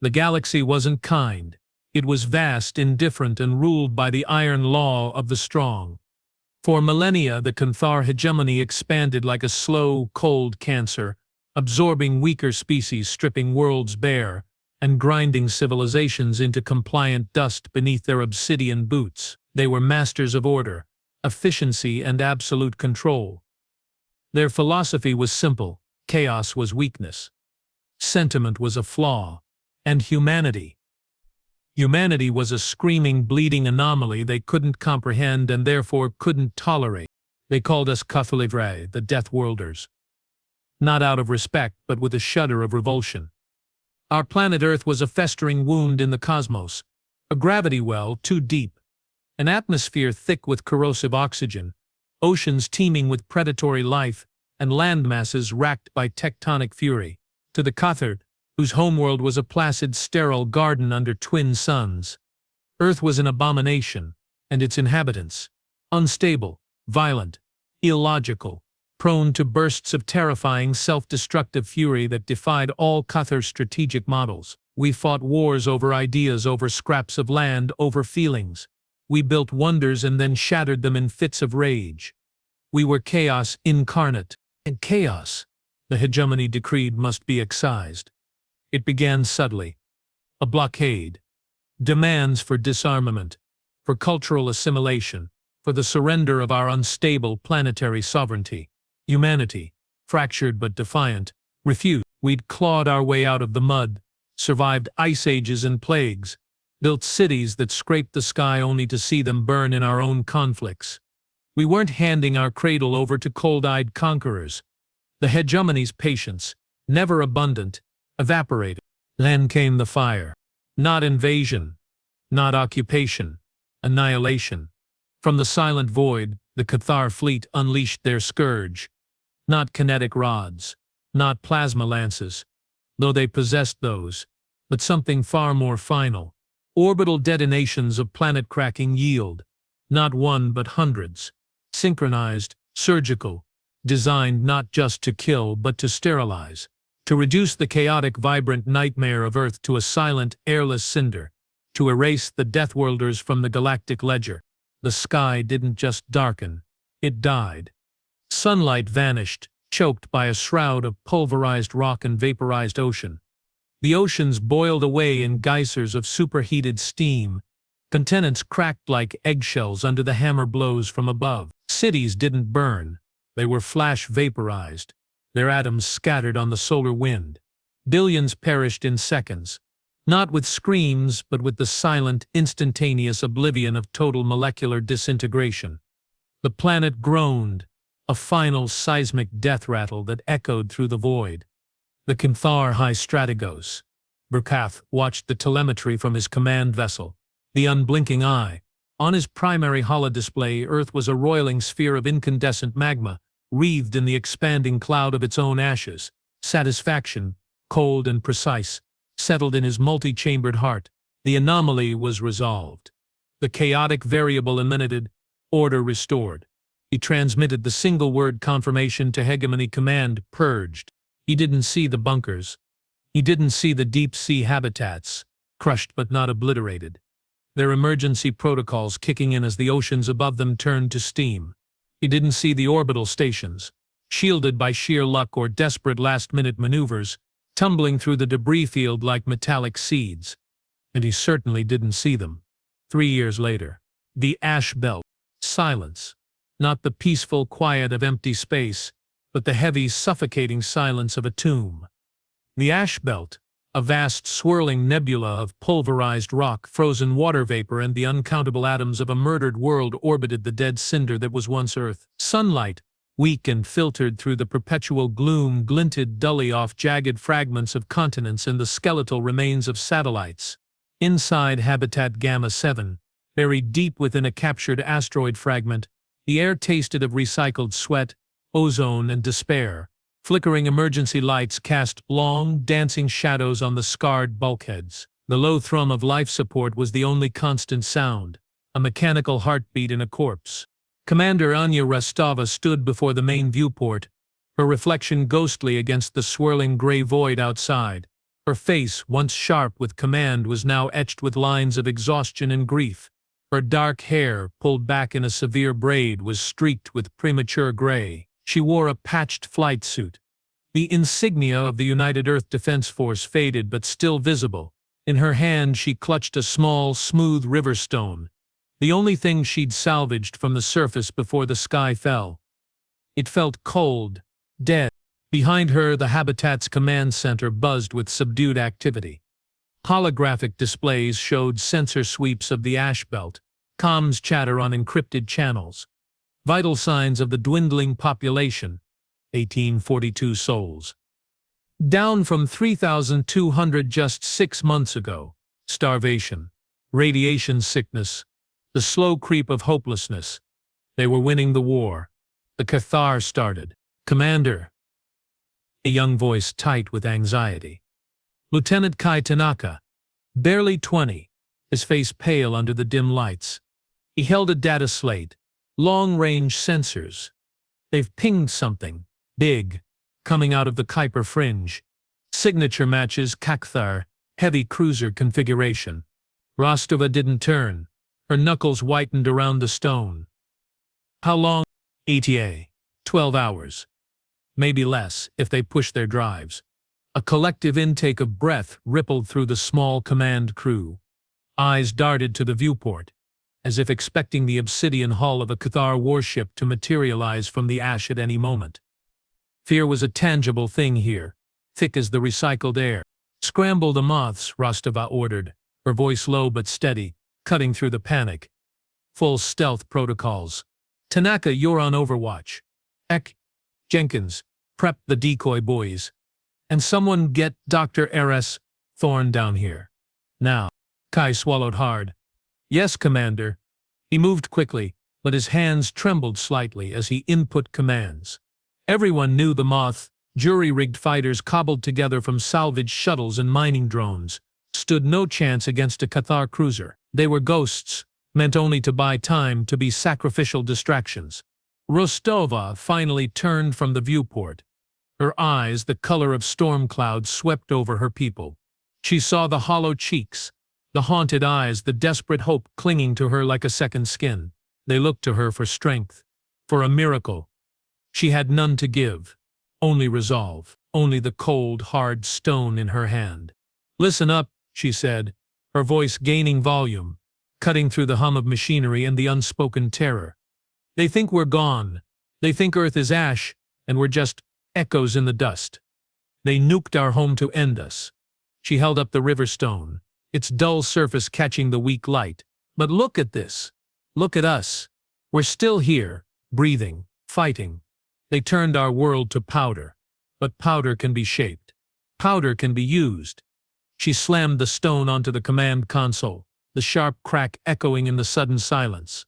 The galaxy wasn't kind. It was vast, indifferent, and ruled by the iron law of the strong. For millennia, the K'thar Hegemony expanded like a slow, cold cancer, absorbing weaker species, stripping worlds bare, and grinding civilizations into compliant dust beneath their obsidian boots. They were masters of order, efficiency, and absolute control. Their philosophy was simple: chaos was weakness, sentiment was a flaw, and humanity was a screaming, bleeding anomaly they couldn't comprehend and therefore couldn't tolerate. They called us K'thar Hegemony, the Death Worlders. Not out of respect, but with a shudder of revulsion. Our planet Earth was a festering wound in the cosmos, a gravity well too deep, an atmosphere thick with corrosive oxygen, oceans teeming with predatory life, and landmasses racked by tectonic fury. To the K'thar, whose homeworld was a placid, sterile garden under twin suns, Earth was an abomination, and its inhabitants, unstable, violent, illogical, prone to bursts of terrifying, self-destructive fury that defied all K'thar's strategic models. We fought wars over ideas, over scraps of land, over feelings. We built wonders and then shattered them in fits of rage. We were chaos incarnate, and chaos, the hegemony decreed, must be excised. It began subtly. A blockade. Demands for disarmament, for cultural assimilation, for the surrender of our unstable planetary sovereignty. Humanity, fractured but defiant, refused. We'd clawed our way out of the mud, survived ice ages and plagues, built cities that scraped the sky only to see them burn in our own conflicts. We weren't handing our cradle over to cold-eyed conquerors. The hegemony's patience, never abundant, evaporated. Then came the fire. Not invasion, not occupation, annihilation. From the silent void, the K'thar fleet unleashed their scourge. Not kinetic rods, not plasma lances, though they possessed those, but something far more final. Orbital detonations of planet-cracking yield. Not one but hundreds. Synchronized, surgical, designed not just to kill but to sterilize. To reduce the chaotic, vibrant nightmare of Earth to a silent, airless cinder. To erase the Deathworlders from the galactic ledger. The sky didn't just darken, it died. Sunlight vanished, choked by a shroud of pulverized rock and vaporized ocean. The oceans boiled away in geysers of superheated steam. Continents cracked like eggshells under the hammer blows from above. Cities didn't burn, they were flash vaporized, their atoms scattered on the solar wind. Billions perished in seconds, not with screams but with the silent, instantaneous oblivion of total molecular disintegration. The planet groaned, a final seismic death rattle that echoed through the void. The K'thar High Strategos. Burkath watched the telemetry from his command vessel, the unblinking eye. On his primary holodisplay, Earth was a roiling sphere of incandescent magma, wreathed in the expanding cloud of its own ashes. Satisfaction, cold and precise, settled in his multi-chambered heart. The anomaly was resolved. The chaotic variable eliminated, order restored. He transmitted the single-word confirmation to Hegemony Command: purged. He didn't see the bunkers. He didn't see the deep-sea habitats, crushed but not obliterated. Their emergency protocols kicking in as the oceans above them turned to steam. He didn't see the orbital stations, shielded by sheer luck or desperate last-minute maneuvers, tumbling through the debris field like metallic seeds. And he certainly didn't see them. 3 years later, the ash belt. Silence. Not the peaceful quiet of empty space, but the heavy, suffocating silence of a tomb. The ash belt, a vast swirling nebula of pulverized rock, frozen water vapor, and the uncountable atoms of a murdered world, orbited the dead cinder that was once Earth. Sunlight, weak and filtered through the perpetual gloom, glinted dully off jagged fragments of continents and the skeletal remains of satellites. Inside Habitat Gamma 7, buried deep within a captured asteroid fragment, the air tasted of recycled sweat, ozone, and despair. Flickering emergency lights cast long, dancing shadows on the scarred bulkheads. The low thrum of life support was the only constant sound, a mechanical heartbeat in a corpse. Commander Anya Rostova stood before the main viewport, her reflection ghostly against the swirling gray void outside. Her face, once sharp with command, was now etched with lines of exhaustion and grief. Her dark hair, pulled back in a severe braid, was streaked with premature gray. She wore a patched flight suit. The insignia of the United Earth Defense Force faded but still visible. In her hand she clutched a small, smooth river stone, the only thing she'd salvaged from the surface before the sky fell. It felt cold, dead. Behind her, the Habitat's command center buzzed with subdued activity. Holographic displays showed sensor sweeps of the ash belt, comms chatter on encrypted channels, vital signs of the dwindling population, 1842 souls. Down from 3,200 just 6 months ago. Starvation, radiation sickness, the slow creep of hopelessness. They were winning the war. The K'thar started. "Commander." A young voice tight with anxiety. Lieutenant Kai Tanaka, barely 20, his face pale under the dim lights. He held a data slate, long-range sensors. "They've pinged something, big, coming out of the Kuiper fringe. Signature matches K'thar, heavy cruiser configuration." Rostova didn't turn. Her knuckles whitened around the stone. "How long?" "ETA. 12 hours. Maybe less, if they push their drives." A collective intake of breath rippled through the small command crew. Eyes darted to the viewport, as if expecting the obsidian hull of a K'thar warship to materialize from the ash at any moment. Fear was a tangible thing here, thick as the recycled air. "Scramble the moths," Rostova ordered, her voice low but steady, cutting through the panic. "Full stealth protocols. Tanaka, you're on overwatch. Jenkins, prep the decoy boys. And someone get Dr. R.S. Thorne down here. Now." Kai swallowed hard. "Yes, Commander." He moved quickly, but his hands trembled slightly as he input commands. Everyone knew the Moth, jury-rigged fighters cobbled together from salvaged shuttles and mining drones, stood no chance against a K'thar cruiser. They were ghosts, meant only to buy time, to be sacrificial distractions. Rostova finally turned from the viewport. Her eyes, the color of storm clouds, swept over her people. She saw the hollow cheeks, the haunted eyes, the desperate hope clinging to her like a second skin. They looked to her for strength, for a miracle. She had none to give, only resolve, only the cold, hard stone in her hand. "Listen up," she said, her voice gaining volume, cutting through the hum of machinery and the unspoken terror. "They think we're gone. They think Earth is ash, and we're just echoes in the dust. They nuked our home to end us." She held up the river stone, its dull surface catching the weak light. "But look at this. Look at us. We're still here, breathing, fighting. They turned our world to powder. But powder can be shaped. Powder can be used." She slammed the stone onto the command console, the sharp crack echoing in the sudden silence.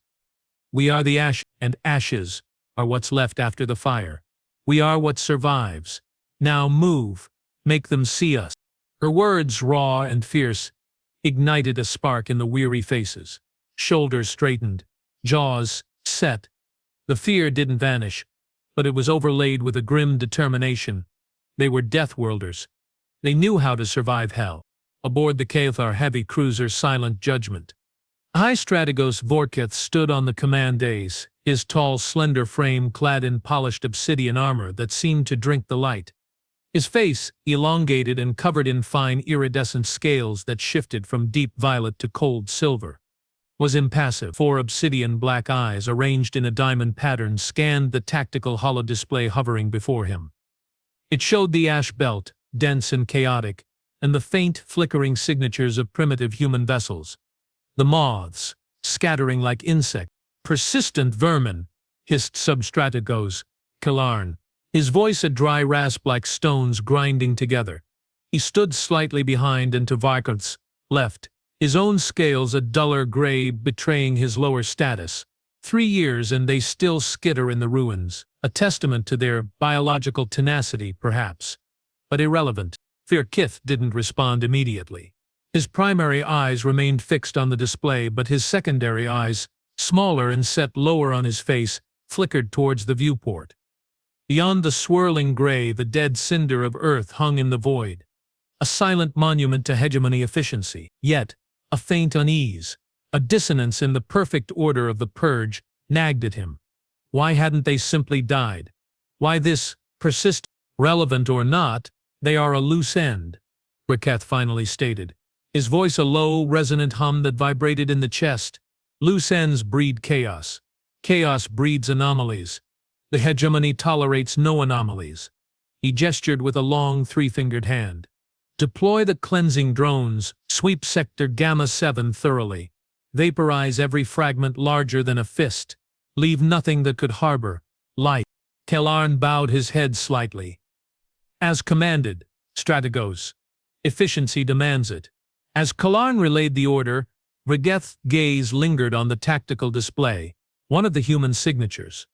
"We are the ash, and ashes are what's left after the fire. We are what survives. Now move, make them see us." Her words, raw and fierce, ignited a spark in the weary faces. Shoulders straightened, jaws set. The fear didn't vanish, but it was overlaid with a grim determination. They were Deathworlders. They knew how to survive hell. Aboard the K'thar heavy cruiser Silent Judgment, High Strategos Vorkith stood on the command dais, his tall, slender frame clad in polished obsidian armor that seemed to drink the light. His face, elongated and covered in fine iridescent scales that shifted from deep violet to cold silver, was impassive. 4 obsidian black eyes arranged in a diamond pattern scanned the tactical holodisplay hovering before him. It showed the ash belt, dense and chaotic, and the faint, flickering signatures of primitive human vessels. The moths, scattering like insects. "Persistent vermin," hissed Substrategos Kilarn, his voice a dry rasp like stones grinding together. He stood slightly behind and to Varkov's left, his own scales a duller gray betraying his lower status. 3 years and they still skitter in the ruins, a testament to their biological tenacity, perhaps. But irrelevant. Firkith didn't respond immediately. His primary eyes remained fixed on the display, but his secondary eyes, smaller and set lower on his face, flickered towards the viewport. Beyond the swirling gray, the dead cinder of Earth hung in the void. a silent monument to hegemony efficiency. Yet, a faint unease, a dissonance in the perfect order of the purge, nagged at him. Why hadn't they simply died? Why this persist? Relevant or not, they are a loose end, Riketh finally stated, his voice a low, resonant hum that vibrated in the chest. Loose ends breed chaos. Chaos breeds anomalies. The hegemony tolerates no anomalies. He gestured with a long, three-fingered hand. Deploy the cleansing drones, sweep Sector Gamma 7 thoroughly. Vaporize every fragment larger than a fist. Leave nothing that could harbor life. Kellarn bowed his head slightly. As commanded, Strategos. Efficiency demands it. As Kellarn relayed the order, Riketh's gaze lingered on the tactical display, one of the human signatures.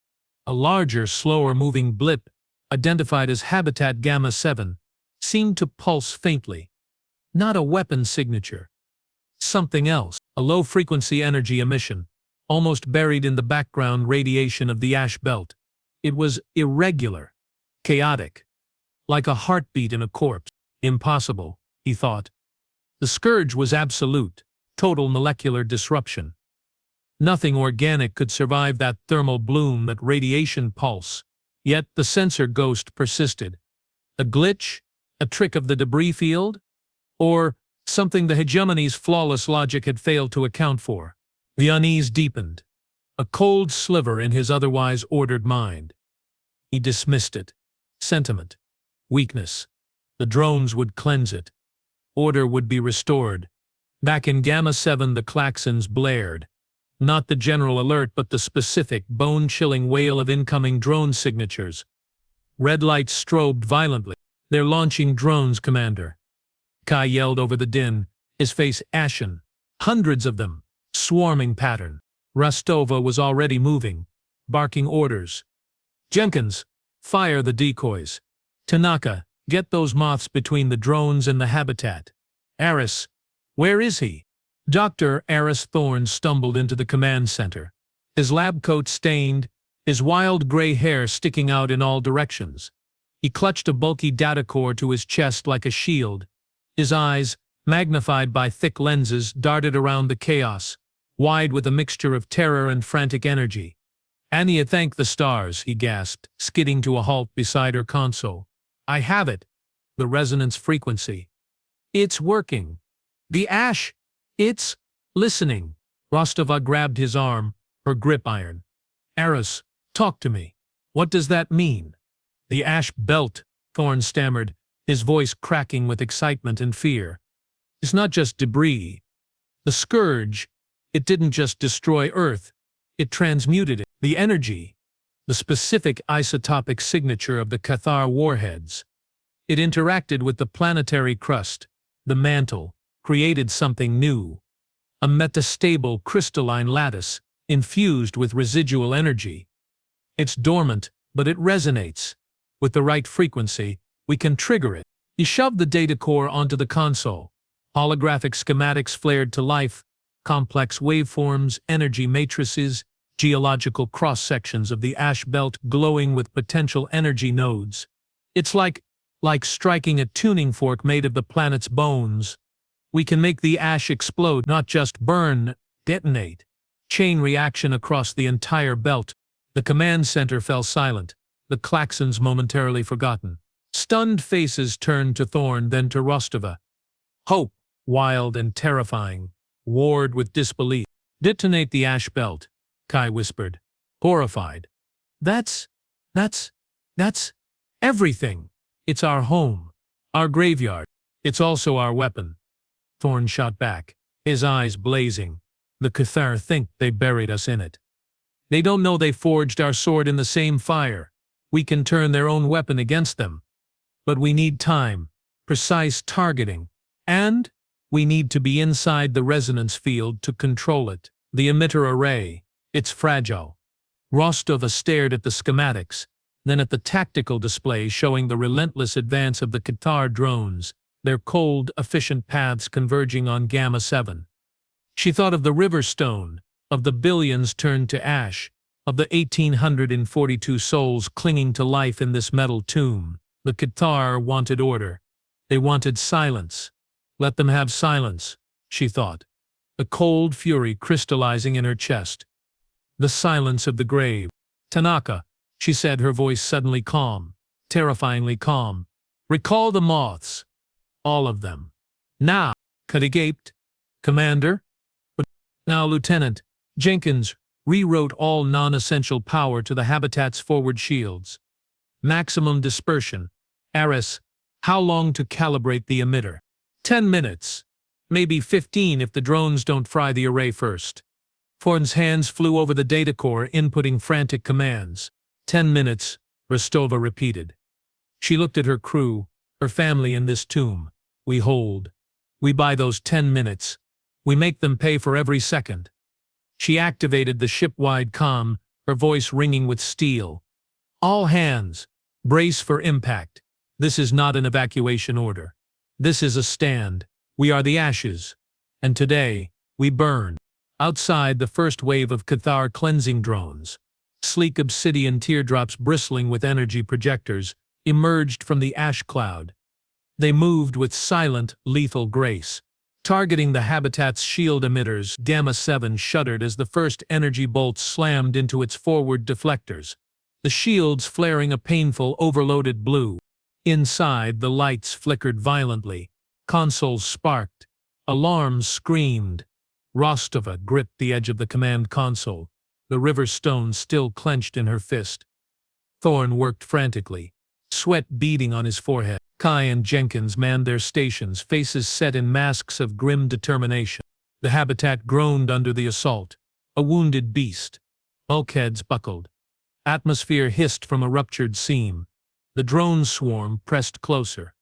A larger, slower-moving blip, identified as Habitat Gamma 7, seemed to pulse faintly. Not a weapon signature. Something else, a low-frequency energy emission, almost buried in the background radiation of the ash belt. It was irregular, chaotic, like a heartbeat in a corpse. Impossible, he thought. The Scourge was absolute, total molecular disruption. Nothing organic could survive that thermal bloom, that radiation pulse. Yet the sensor ghost persisted. A glitch? A trick of the debris field? Or something the hegemony's flawless logic had failed to account for? The unease deepened, a cold sliver in his otherwise ordered mind. He dismissed it. Sentiment. Weakness. The drones would cleanse it. Order would be restored. Back in Gamma 7 the klaxons blared. Not the general alert but the specific, bone-chilling wail of incoming drone signatures. Red lights strobed violently. They're launching drones, Commander. Kai yelled over the din, his face ashen. Hundreds of them. Swarming pattern. Rostova was already moving, barking orders. Jenkins, fire the decoys. Tanaka, get those moths between the drones and the habitat. Aris, where is he? Dr. Aris Thorne stumbled into the command center, his lab coat stained, his wild gray hair sticking out in all directions. He clutched a bulky data core to his chest like a shield. His eyes, magnified by thick lenses, darted around the chaos, wide with a mixture of terror and frantic energy. Anya, thank the stars, he gasped, skidding to a halt beside her console. I have it. The resonance frequency. It's working. The ash. It's listening. Rostova grabbed his arm, her grip iron. Aris, talk to me. What does that mean? The ash belt, Thorne stammered, his voice cracking with excitement and fear. It's not just debris. The Scourge, it didn't just destroy Earth, it transmuted it. The energy, the specific isotopic signature of the K'thar warheads. It interacted with the planetary crust, the mantle, created something new. A metastable crystalline lattice, infused with residual energy. It's dormant, but it resonates. With the right frequency, we can trigger it. He shoved the data core onto the console. Holographic schematics flared to life, complex waveforms, energy matrices, geological cross-sections of the ash belt glowing with potential energy nodes. It's like striking a tuning fork made of the planet's bones. We can make the ash explode, not just burn, detonate. Chain reaction across the entire belt. The command center fell silent, the klaxons momentarily forgotten. Stunned faces turned to Thorne, then to Rostova. Hope, wild and terrifying, warred with disbelief. Detonate the ash belt, Kai whispered, horrified. That's everything. It's our home, our graveyard. It's also our weapon. Thorne shot back, his eyes blazing. The K'thar think they buried us in it. They don't know they forged our sword in the same fire. We can turn their own weapon against them. But we need time, precise targeting, and we need to be inside the resonance field to control it. The emitter array, it's fragile. Rostova stared at the schematics, then at the tactical display showing the relentless advance of the K'thar drones, their cold, efficient paths converging on Gamma 7. She thought of the river stone, of the billions turned to ash, of the 1,842 souls clinging to life in this metal tomb. The K'thar wanted order. They wanted silence. Let them have silence, she thought, a cold fury crystallizing in her chest. The silence of the grave. Tanaka, she said, her voice suddenly calm, terrifyingly calm. Recall the moths. All of them. Now, K'thar gaped. Commander? But now, Lieutenant, Jenkins rewrote all non-essential power to the habitat's forward shields. Maximum dispersion. Aris, how long to calibrate the emitter? 10 minutes. Maybe 15 if the drones don't fry the array first. Thorn's hands flew over the data core, inputting frantic commands. 10 minutes, Rostova repeated. She looked at her crew, her family in this tomb. We hold. We buy those 10 minutes. We make them pay for every second. She activated the ship-wide comm, her voice ringing with steel. All hands, brace for impact. This is not an evacuation order. This is a stand. We are the ashes. And today, we burn. Outside, the first wave of K'thar cleansing drones, sleek obsidian teardrops bristling with energy projectors, emerged from the ash cloud. They moved with silent, lethal grace, targeting the habitat's shield emitters. Gamma-7 shuddered as the first energy bolt slammed into its forward deflectors, the shields flaring a painful, overloaded blue. Inside, the lights flickered violently, consoles sparked, alarms screamed. Rostova gripped the edge of the command console, the river stone still clenched in her fist. Thorn worked frantically, sweat beading on his forehead. Kai and Jenkins manned their stations, faces set in masks of grim determination. The habitat groaned under the assault, a wounded beast. Bulkheads buckled. Atmosphere hissed from a ruptured seam. The drone swarm pressed closer.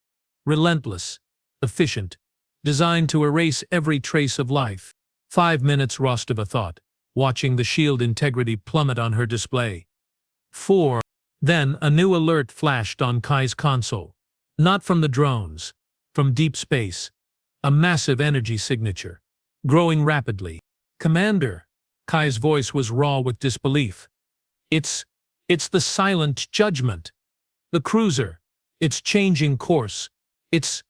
Relentless, efficient, designed to erase every trace of life. 5 minutes, Rostova thought, watching the shield integrity plummet on her display. 4. Then a new alert flashed on Kai's console. Not from the drones, from deep space. A massive energy signature, growing rapidly. Commander, Kai's voice was raw with disbelief. It's the silent judgment. The cruiser. It's changing course. It's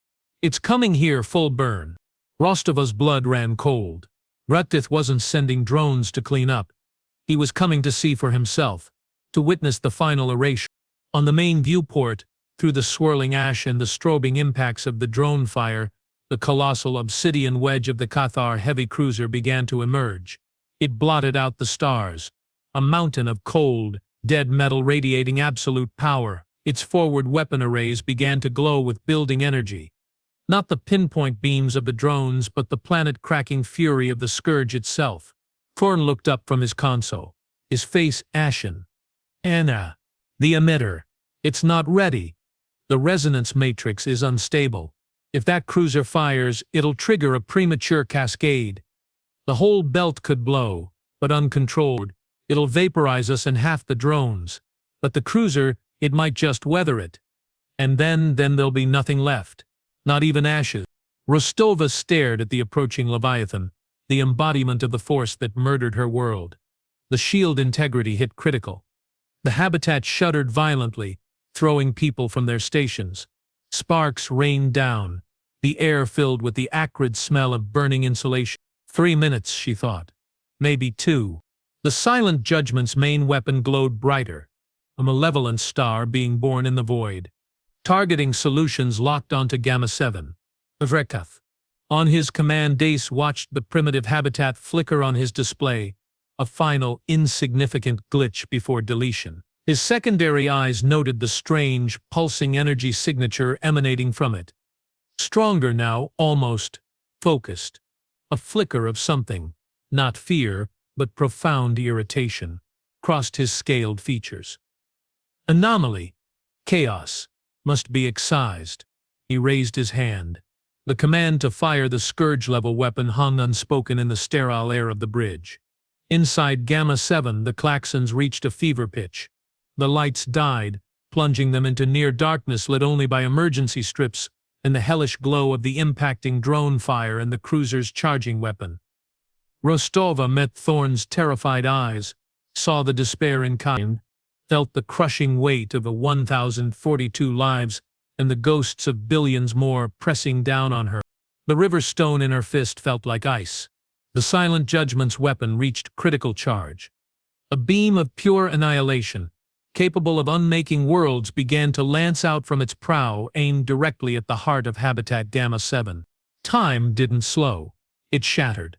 coming here full burn. Rostova's blood ran cold. Rutgith wasn't sending drones to clean up. He was coming to see for himself, to witness the final erasure. On the main viewport, through the swirling ash and the strobing impacts of the drone fire, the colossal obsidian wedge of the K'thar heavy cruiser began to emerge. It blotted out the stars, a mountain of cold, dead metal radiating absolute power. Its forward weapon arrays began to glow with building energy. Not the pinpoint beams of the drones, but the planet-cracking fury of the Scourge itself. Thorn looked up from his console, his face ashen. Anna, the emitter. It's not ready. The resonance matrix is unstable. If that cruiser fires, it'll trigger a premature cascade. The whole belt could blow, but uncontrolled. It'll vaporize us and half the drones. But the cruiser, it might just weather it. And then there'll be nothing left. Not even ashes. Rostova stared at the approaching Leviathan, the embodiment of the force that murdered her world. The shield integrity hit critical. The habitat shuddered violently, throwing people from their stations. Sparks rained down, the air filled with the acrid smell of burning insulation. 3 minutes, she thought. Maybe 2. The silent judgment's main weapon glowed brighter, a malevolent star being born in the void. Targeting solutions locked onto Gamma-7. Vrekath. On his command, Dace watched the primitive habitat flicker on his display, a final, insignificant glitch before deletion. His secondary eyes noted the strange, pulsing energy signature emanating from it. Stronger now, almost focused. A flicker of something, not fear, but profound irritation, crossed his scaled features. Anomaly. Chaos. Must be excised. He raised his hand. The command to fire the Scourge-level weapon hung unspoken in the sterile air of the bridge. Inside Gamma-7, the klaxons reached a fever pitch. The lights died, plunging them into near darkness lit only by emergency strips and the hellish glow of the impacting drone fire and the cruiser's charging weapon. Rostova met Thorn's terrified eyes, saw the despair in kind, felt the crushing weight of 1,042 lives, and the ghosts of billions more pressing down on her. The river stone in her fist felt like ice. The silent judgment's weapon reached critical charge. A beam of pure annihilation, capable of unmaking worlds, began to lance out from its prow, aimed directly at the heart of Habitat Gamma 7. Time didn't slow. It shattered.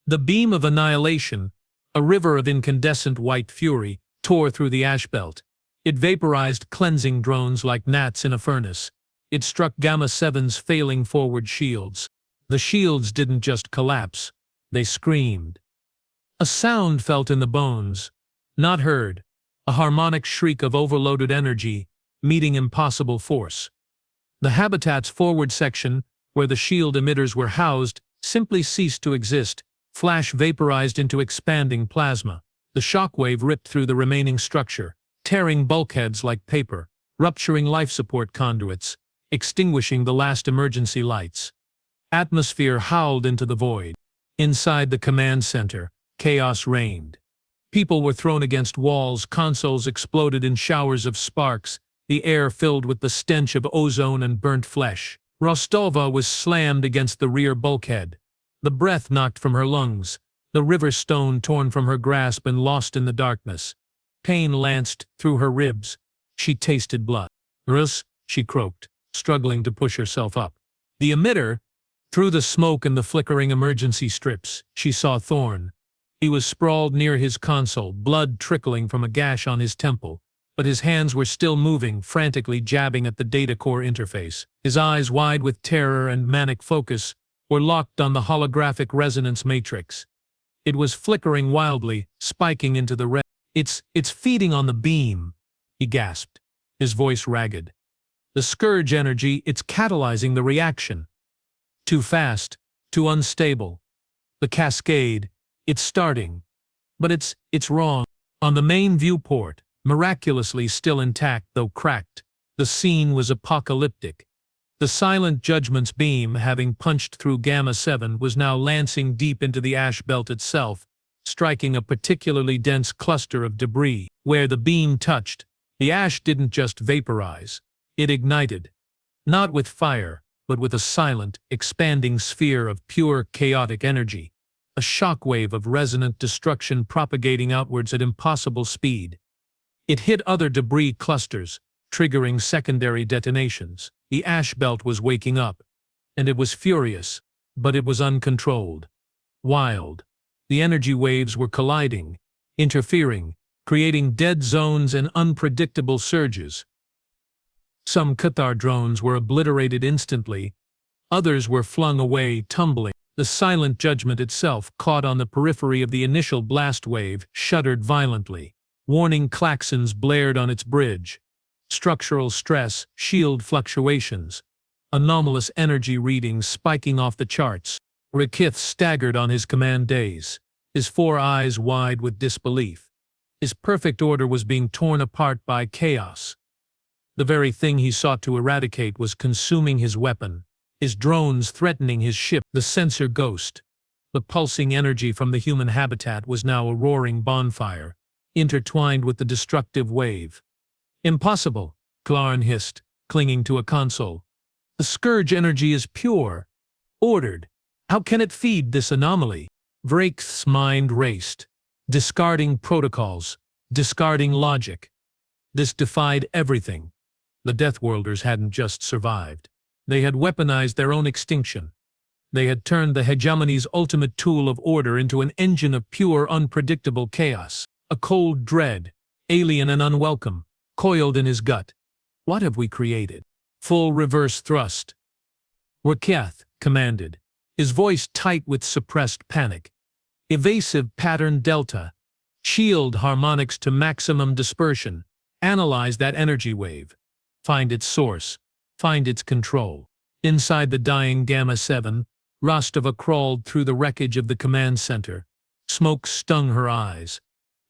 The beam of annihilation, a river of incandescent white fury, tore through the ash belt. It vaporized cleansing drones like gnats in a furnace. It struck Gamma 7's failing forward shields. The shields didn't just collapse. They screamed. A sound felt in the bones, not heard, a harmonic shriek of overloaded energy, meeting impossible force. The habitat's forward section, where the shield emitters were housed, simply ceased to exist. Flash vaporized into expanding plasma. The shockwave ripped through the remaining structure, tearing bulkheads like paper, rupturing life support conduits, extinguishing the last emergency lights. Atmosphere howled into the void. Inside the command center, chaos reigned. People were thrown against walls, consoles exploded in showers of sparks, the air filled with the stench of ozone and burnt flesh. Rostova was slammed against the rear bulkhead, the breath knocked from her lungs, the river stone torn from her grasp and lost in the darkness. Pain lanced through her ribs. She tasted blood. "Rus," she croaked, struggling to push herself up. The emitter, through the smoke and the flickering emergency strips, she saw Thorn. He was sprawled near his console, blood trickling from a gash on his temple, but his hands were still moving, frantically jabbing at the data core interface. His eyes, wide with terror and manic focus, were locked on the holographic resonance matrix. It was flickering wildly, spiking into the red. It's feeding on the beam," he gasped, his voice ragged. "The Scourge energy, it's catalyzing the reaction. Too fast, too unstable. The cascade, it's starting. But it's wrong." On the main viewport, miraculously still intact though cracked, the scene was apocalyptic. The silent judgment's beam, having punched through Gamma 7, was now lancing deep into the ash belt itself, striking a particularly dense cluster of debris. Where the beam touched, the ash didn't just vaporize, it ignited. Not with fire, but with a silent, expanding sphere of pure, chaotic energy. A shockwave of resonant destruction propagating outwards at impossible speed. It hit other debris clusters, triggering secondary detonations. The ash belt was waking up, and it was furious, but it was uncontrolled. Wild. The energy waves were colliding, interfering, creating dead zones and unpredictable surges. Some K'thar drones were obliterated instantly, others were flung away, tumbling. The silent judgment itself, caught on the periphery of the initial blast wave, shuddered violently. Warning klaxons blared on its bridge. Structural stress, shield fluctuations, anomalous energy readings spiking off the charts. Rakith staggered on his command days, his four eyes wide with disbelief. His perfect order was being torn apart by chaos. The very thing he sought to eradicate was consuming his weapon, his drones threatening his ship. The sensor ghost, the pulsing energy from the human habitat, was now a roaring bonfire, intertwined with the destructive wave. "Impossible," K'thar hissed, clinging to a console. "The Scourge energy is pure, ordered. How can it feed this anomaly?" Vrakth's mind raced, discarding protocols, discarding logic. This defied everything. The Deathworlders hadn't just survived. They had weaponized their own extinction. They had turned the Hegemony's ultimate tool of order into an engine of pure, unpredictable chaos. A cold dread, alien and unwelcome, coiled in his gut. What have we created? Full reverse thrust. Rakith commanded, his voice tight with suppressed panic. Evasive pattern delta. Shield harmonics to maximum dispersion. Analyze that energy wave. Find its source. Find its control. Inside the dying Gamma 7, Rostova crawled through the wreckage of the command center. Smoke stung her eyes.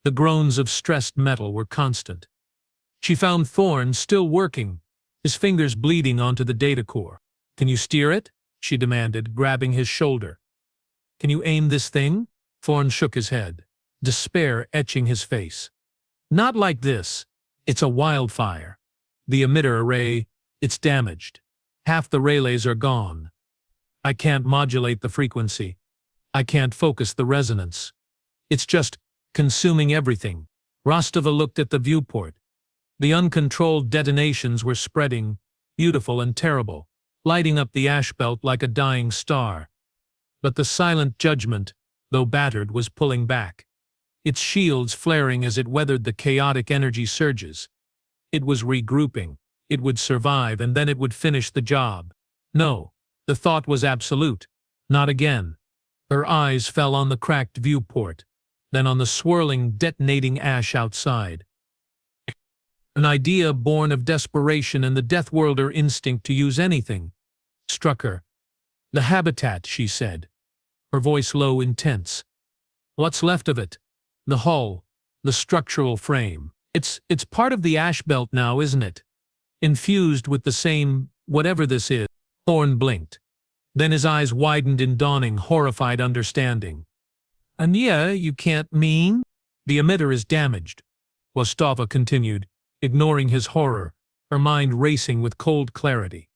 The groans of stressed metal were constant. She found Thorn still working, his fingers bleeding onto the data core. "Can you steer it?" she demanded, grabbing his shoulder. "Can you aim this thing?" Thorn shook his head, despair etching his face. "Not like this. It's a wildfire." The emitter array, It's damaged. Half the relays are gone. I can't modulate the frequency. I can't focus the resonance. It's just consuming everything. Rostova looked at the viewport. The uncontrolled detonations were spreading, beautiful and terrible, lighting up the ash belt like a dying star. But the silent judgment, though battered, was pulling back, its shields flaring as it weathered the chaotic energy surges. It was regrouping. It would survive, and then it would finish the job. No, the thought was absolute. Not again. Her eyes fell on the cracked viewport, then on the swirling, detonating ash outside. An idea born of desperation and the Deathworlder instinct to use anything struck her. The habitat, she said, her voice low, intense. What's left of it? The hull, the structural frame. It's part of the ash belt now, isn't it? Infused with the same, whatever this is. Thorn blinked. Then his eyes widened in dawning, horrified understanding. And yeah, you can't mean? The emitter is damaged, Rostova continued, ignoring his horror, her mind racing with cold clarity.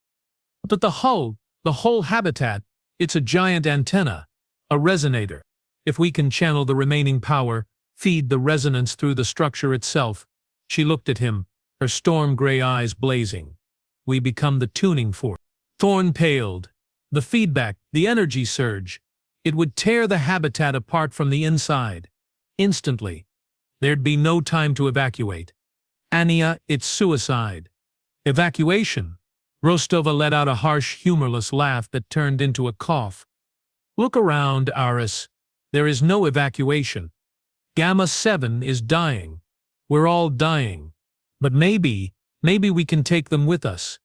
But the hull, the whole habitat, it's a giant antenna, a resonator. If we can channel the remaining power, feed the resonance through the structure itself. She looked at him, her storm-gray eyes blazing. We become the tuning fork. Thorn paled. The feedback, the energy surge. It would tear the habitat apart from the inside. Instantly. There'd be no time to evacuate. Anya, it's suicide. Evacuation. Rostova let out a harsh, humorless laugh that turned into a cough. Look around, Aris. There is no evacuation. Gamma 7 is dying. We're all dying. But maybe we can take them with us.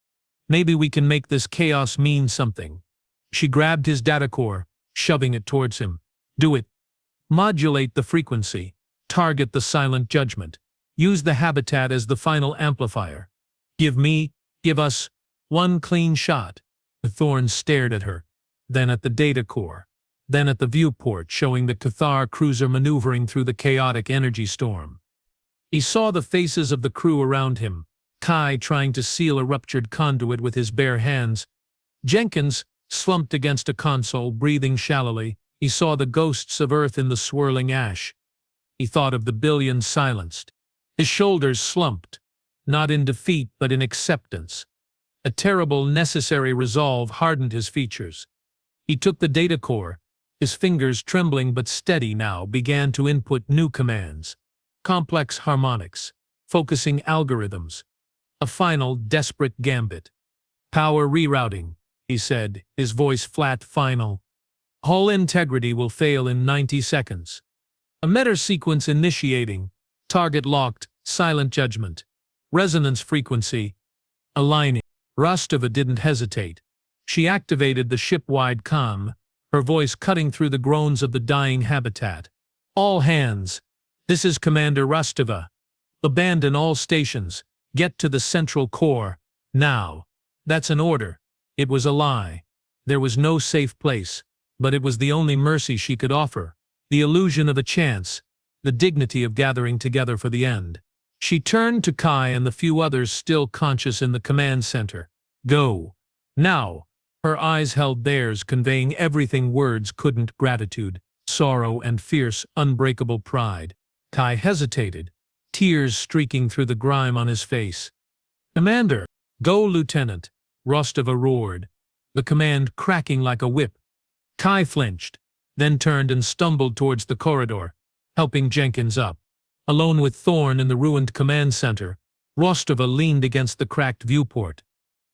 Maybe we can make this chaos mean something. She grabbed his data core, shoving it towards him. Do it. Modulate the frequency. Target the silent judgment. Use the habitat as the final amplifier. Give us, one clean shot. The Thorn stared at her, then at the data core, then at the viewport showing the K'thar cruiser maneuvering through the chaotic energy storm. He saw the faces of the crew around him, Kai trying to seal a ruptured conduit with his bare hands. Jenkins, slumped against a console, breathing shallowly. He saw the ghosts of Earth in the swirling ash. He thought of the billions silenced. His shoulders slumped, not in defeat but in acceptance. A terrible, necessary resolve hardened his features. He took the data core. His fingers, trembling but steady now, began to input new commands. Complex harmonics, focusing algorithms. A final, desperate gambit. Power rerouting, he said, his voice flat, final. Hull integrity will fail in 90 seconds. Emitter sequence initiating. Target locked, silent judgment. Resonance frequency. Aligning. Rostova didn't hesitate. She activated the ship-wide comm, her voice cutting through the groans of the dying habitat. All hands. This is Commander Rostova. Abandon all stations. Get to the central core. Now. That's an order. It was a lie. There was no safe place, but it was the only mercy she could offer. The illusion of a chance. The dignity of gathering together for the end. She turned to Kai and the few others still conscious in the command center. Go. Now. Her eyes held theirs, conveying everything words couldn't: gratitude, sorrow, and fierce, unbreakable pride. Kai hesitated, tears streaking through the grime on his face. Commander! Go, Lieutenant! Rostova roared, the command cracking like a whip. Kai flinched, then turned and stumbled towards the corridor, helping Jenkins up. Alone with Thorn in the ruined command center, Rostova leaned against the cracked viewport.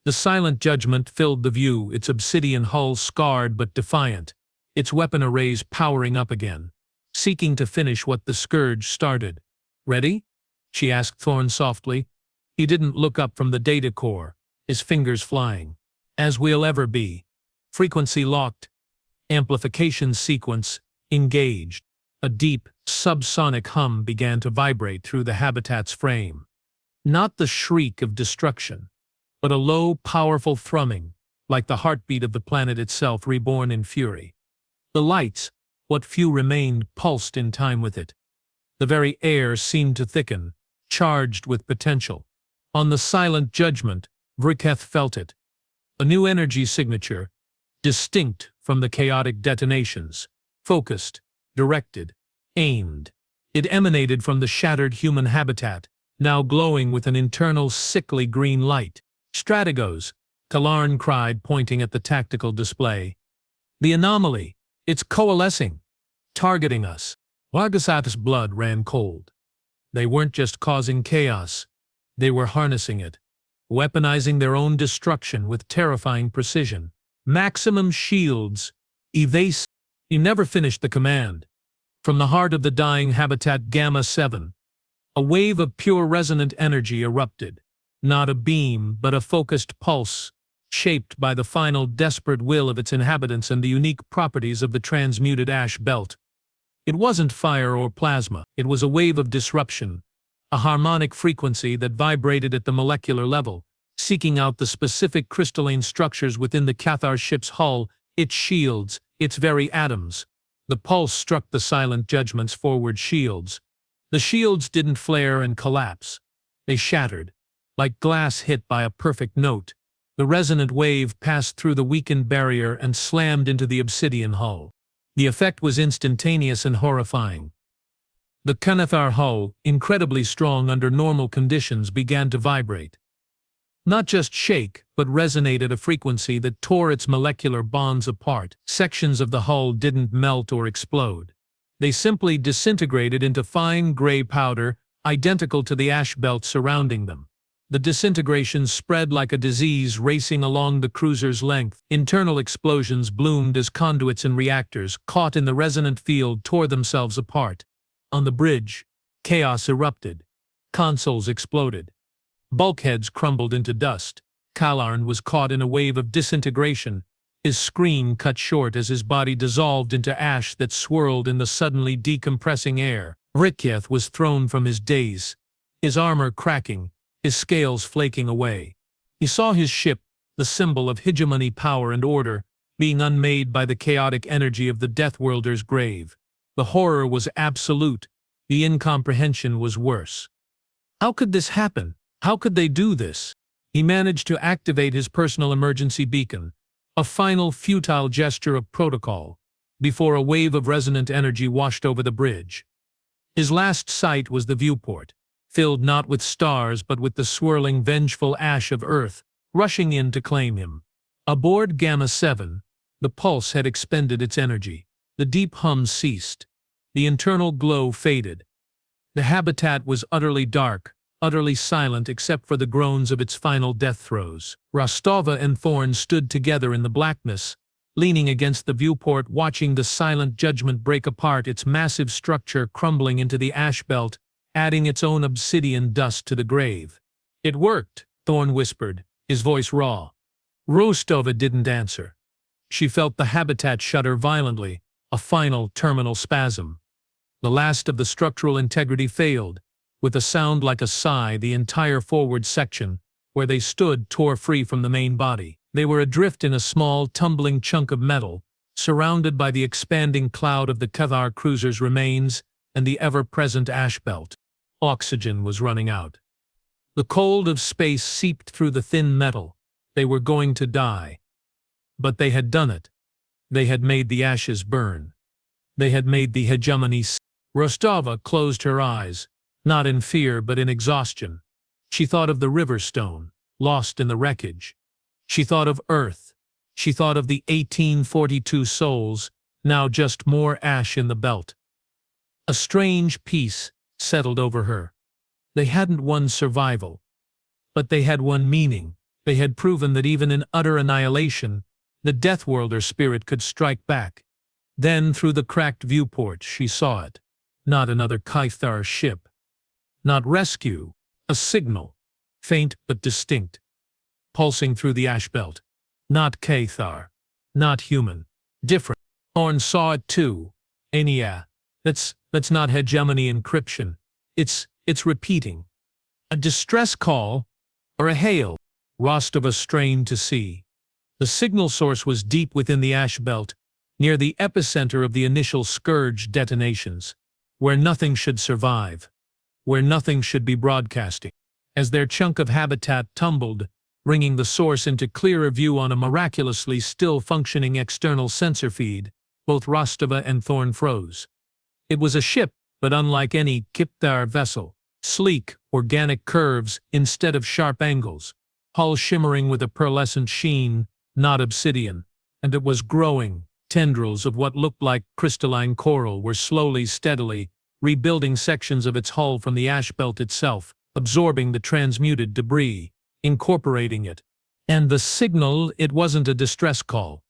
The silent judgment filled the view, its obsidian hull scarred but defiant, its weapon arrays powering up again, seeking to finish what the Scourge started. Ready? She asked Thorn softly. He didn't look up from the data core, his fingers flying. As we'll ever be. Frequency locked. Amplification sequence engaged. A deep, subsonic hum began to vibrate through the habitat's frame. Not the shriek of destruction, but a low, powerful thrumming, like the heartbeat of the planet itself reborn in fury. The lights, what few remained, pulsed in time with it. The very air seemed to thicken, charged with potential. On the silent judgment, Vriketh felt it. A new energy signature, distinct from the chaotic detonations, focused, directed, aimed. It emanated from the shattered human habitat, now glowing with an internal sickly green light. Strategos, Kalarn cried, pointing at the tactical display. The anomaly! It's coalescing! Targeting us! Wagasath's blood ran cold. They weren't just causing chaos, they were harnessing it, weaponizing their own destruction with terrifying precision. Maximum shields, evase. He never finished the command. From the heart of the dying habitat Gamma 7, a wave of pure resonant energy erupted. Not a beam, but a focused pulse, shaped by the final desperate will of its inhabitants and the unique properties of the transmuted ash belt. It wasn't fire or plasma, it was a wave of disruption, a harmonic frequency that vibrated at the molecular level, seeking out the specific crystalline structures within the K'thar ship's hull, its shields, its very atoms. The pulse struck the silent judgment's forward shields. The shields didn't flare and collapse. They shattered, like glass hit by a perfect note. The resonant wave passed through the weakened barrier and slammed into the obsidian hull. The effect was instantaneous and horrifying. The K'thar hull, incredibly strong under normal conditions, began to vibrate. Not just shake, but resonate at a frequency that tore its molecular bonds apart. Sections of the hull didn't melt or explode. They simply disintegrated into fine gray powder, identical to the ash belt surrounding them. The disintegration spread like a disease racing along the cruiser's length. Internal explosions bloomed as conduits and reactors, caught in the resonant field, tore themselves apart. On the bridge, chaos erupted. Consoles exploded. Bulkheads crumbled into dust. Kalarn was caught in a wave of disintegration, his scream cut short as his body dissolved into ash that swirled in the suddenly decompressing air. Vriketh was thrown from his daze, his armor cracking, his scales flaking away. He saw his ship, the symbol of hegemony, power, and order, being unmade by the chaotic energy of the Deathworlder's grave. The horror was absolute. The incomprehension was worse. How could this happen? How could they do this? He managed to activate his personal emergency beacon, a final futile gesture of protocol, before a wave of resonant energy washed over the bridge. His last sight was the viewport, filled not with stars but with the swirling, vengeful ash of Earth, rushing in to claim him. Aboard Gamma 7, the pulse had expended its energy. The deep hum ceased. The internal glow faded. The habitat was utterly dark, utterly silent except for the groans of its final death throes. Rostova and Thorn stood together in the blackness, leaning against the viewport, watching the silent judgment break apart, its massive structure crumbling into the ash belt, adding its own obsidian dust to the grave. "It worked," Thorn whispered, his voice raw. Rostova didn't answer. She felt the habitat shudder violently, a final terminal spasm. The last of the structural integrity failed. With a sound like a sigh, the entire forward section, where they stood, tore free from the main body. They were adrift in a small, tumbling chunk of metal, surrounded by the expanding cloud of the K'thar cruiser's remains and the ever-present ash belt. Oxygen was running out. The cold of space seeped through the thin metal. They were going to die. But they had done it. They had made the ashes burn. They had made the hegemony. Rostova closed her eyes, not in fear but in exhaustion. She thought of the river stone, lost in the wreckage. She thought of Earth. She thought of the 1842 souls, now just more ash in the belt. A strange peace settled over her. They hadn't won survival, but they had won meaning. They had proven that even in utter annihilation, the Deathworlder spirit could strike back. Then, through the cracked viewport, she saw it. Not another K'thar ship. Not rescue. A signal. Faint but distinct. Pulsing through the ash belt. Not K'thar. Not human. Different. Orn saw it too. Anya. That's not hegemony encryption. It's repeating. A distress call, or a hail. Rostova strained to see. The signal source was deep within the ash belt, near the epicenter of the initial Scourge detonations, where nothing should survive, where nothing should be broadcasting. As their chunk of habitat tumbled, bringing the source into clearer view on a miraculously still functioning external sensor feed. Both Rostova and Thorn froze. It was a ship, but unlike any K'thar vessel. Sleek, organic curves instead of sharp angles. Hull shimmering with a pearlescent sheen, not obsidian. And it was growing. Tendrils of what looked like crystalline coral were slowly, steadily, rebuilding sections of its hull from the ash belt itself, absorbing the transmuted debris, incorporating it. And the signal, it wasn't a distress call.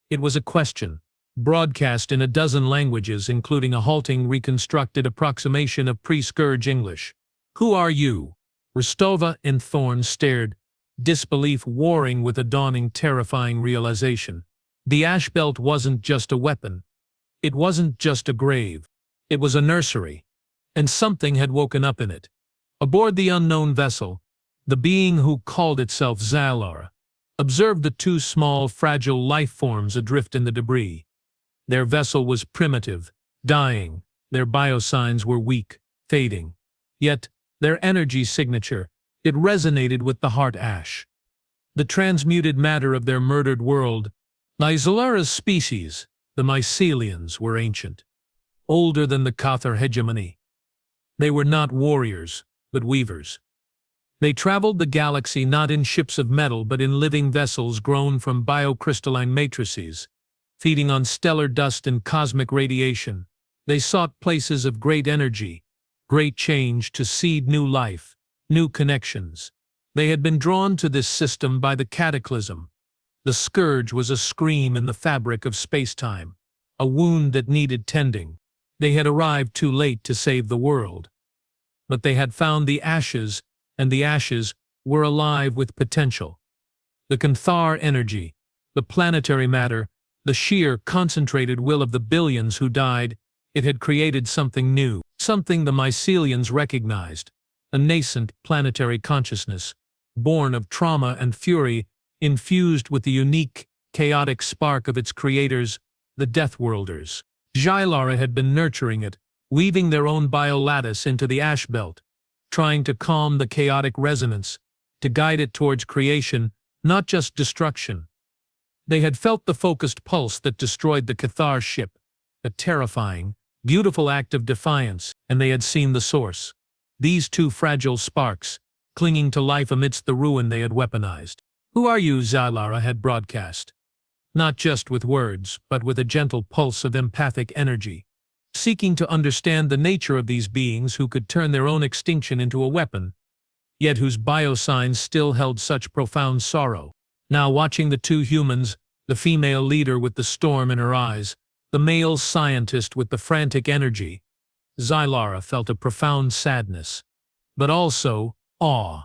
It was a question, broadcast in a dozen languages, including a halting, reconstructed approximation of pre-Scourge English. "Who are you?" Rostova and Thorn stared, disbelief warring with a dawning, terrifying realization. The ash belt wasn't just a weapon. It wasn't just a grave. It was a nursery. And something had woken up in it. Aboard the unknown vessel, the being who called itself Zalara observed the two small, fragile life forms adrift in the debris. Their vessel was primitive, dying. Their biosigns were weak, fading. Yet, their energy signature, it resonated with the heart ash. The transmuted matter of their murdered world. Zalara's species, the mycelians, were ancient. Older than the K'thar Hegemony. They were not warriors, but weavers. They traveled the galaxy not in ships of metal but in living vessels grown from biocrystalline matrices, feeding on stellar dust and cosmic radiation. They sought places of great energy, great change to seed new life, new connections. They had been drawn to this system by the cataclysm. The Scourge was a scream in the fabric of space-time, a wound that needed tending. They had arrived too late to save the world. But they had found the ashes, and the ashes were alive with potential. The K'thar energy, the planetary matter, the sheer, concentrated will of the billions who died, it had created something new, something the mycelians recognized, a nascent planetary consciousness, born of trauma and fury, infused with the unique, chaotic spark of its creators, the Deathworlders. Zalara had been nurturing it, weaving their own biolattice into the ash belt, trying to calm the chaotic resonance, to guide it towards creation, not just destruction. They had felt the focused pulse that destroyed the K'thar ship, a terrifying, beautiful act of defiance, and they had seen the source. These two fragile sparks, clinging to life amidst the ruin they had weaponized. "Who are you?" Zalara had broadcast. Not just with words, but with a gentle pulse of empathic energy, seeking to understand the nature of these beings who could turn their own extinction into a weapon, yet whose biosigns still held such profound sorrow. Now watching the two humans, the female leader with the storm in her eyes, the male scientist with the frantic energy, Zalara felt a profound sadness, but also awe.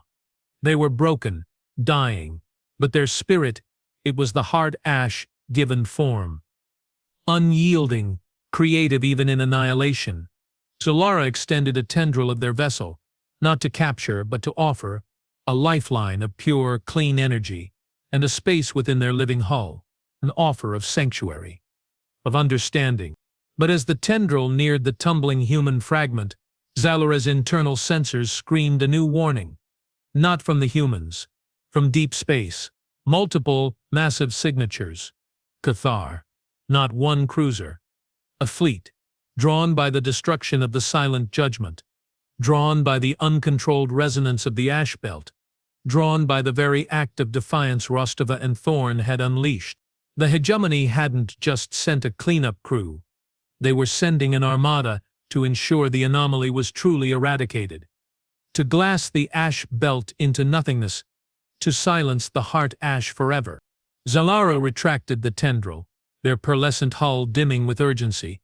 They were broken, dying, but their spirit, it was the hard ash given form. Unyielding, creative even in annihilation. Zalara extended a tendril of their vessel, not to capture but to offer, a lifeline of pure, clean energy, and a space within their living hull, an offer of sanctuary, of understanding. But as the tendril neared the tumbling human fragment, Zalara's internal sensors screamed a new warning. Not from the humans, from deep space. Multiple, massive signatures. K'thar. Not one cruiser. A fleet, drawn by the destruction of the silent judgment, drawn by the uncontrolled resonance of the ash belt, drawn by the very act of defiance Rostova and Thorn had unleashed. The hegemony hadn't just sent a cleanup crew. They were sending an armada to ensure the anomaly was truly eradicated. To glass the ash belt into nothingness, to silence the heart ash forever. Zalara retracted the tendril, their pearlescent hull dimming with urgency.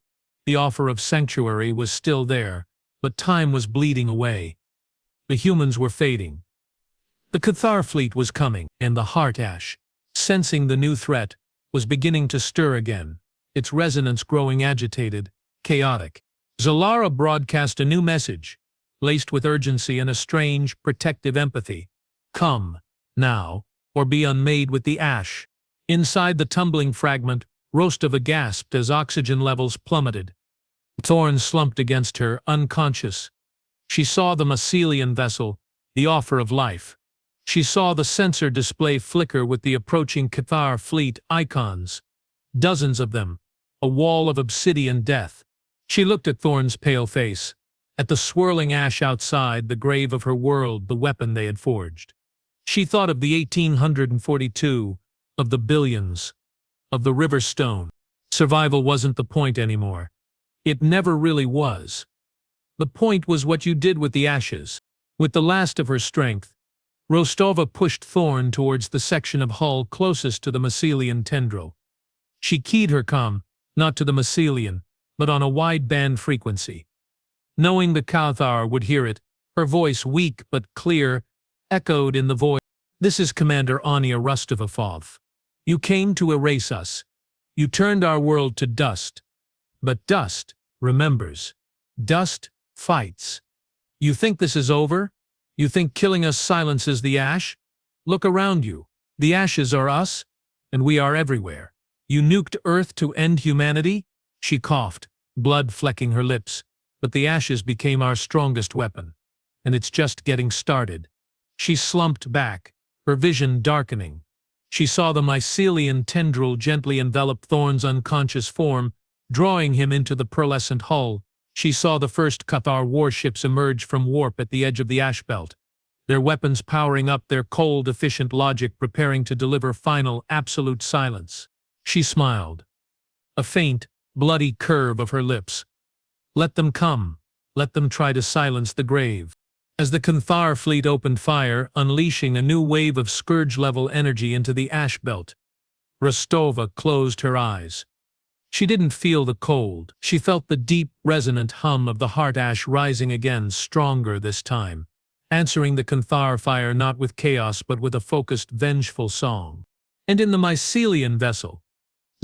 The offer of sanctuary was still there, but time was bleeding away. The humans were fading. The K'thar fleet was coming, and the heart ash, sensing the new threat, was beginning to stir again, its resonance growing agitated, chaotic. Zalara broadcast a new message, laced with urgency and a strange, protective empathy. "Come, now, or be unmade with the ash." Inside the tumbling fragment, Rostova gasped as oxygen levels plummeted. Thorn slumped against her, unconscious. She saw the mycelian vessel, the offer of life. She saw the sensor display flicker with the approaching K'thar fleet icons. Dozens of them, a wall of obsidian death. She looked at Thorne's pale face, at the swirling ash outside, the grave of her world, the weapon they had forged. She thought of the 1842, of the billions, of the river stone. Survival wasn't the point anymore. It never really was. The point was what you did with the ashes. With the last of her strength, Rostova pushed Thorne towards the section of hull closest to the mycelium tendril. She keyed her comm, not to the mycelium, but on a wideband frequency. Knowing the K'thar would hear it, her voice, weak but clear, echoed in the void. "This is Commander Anya Rostova. You came to erase us. You turned our world to dust. But dust remembers. Dust fights. You think this is over? You think killing us silences the ash? Look around you. The ashes are us, and we are everywhere. You nuked Earth to end humanity?" She coughed, blood flecking her lips. "But the ashes became our strongest weapon. And it's just getting started." She slumped back, her vision darkening. She saw the mycelium tendril gently envelop Thorne's unconscious form, drawing him into the pearlescent hull. She saw the first K'thar warships emerge from warp at the edge of the ash belt, their weapons powering up, their cold, efficient logic preparing to deliver final, absolute silence. She smiled, a faint, bloody curve of her lips. Let them come. Let them try to silence the grave. As the K'thar fleet opened fire, unleashing a new wave of Scourge-level energy into the ash belt, Rostova closed her eyes. She didn't feel the cold. She felt the deep, resonant hum of the heart ash rising again, stronger this time, answering the K'thar fire not with chaos but with a focused, vengeful song. And in the mycelium vessel,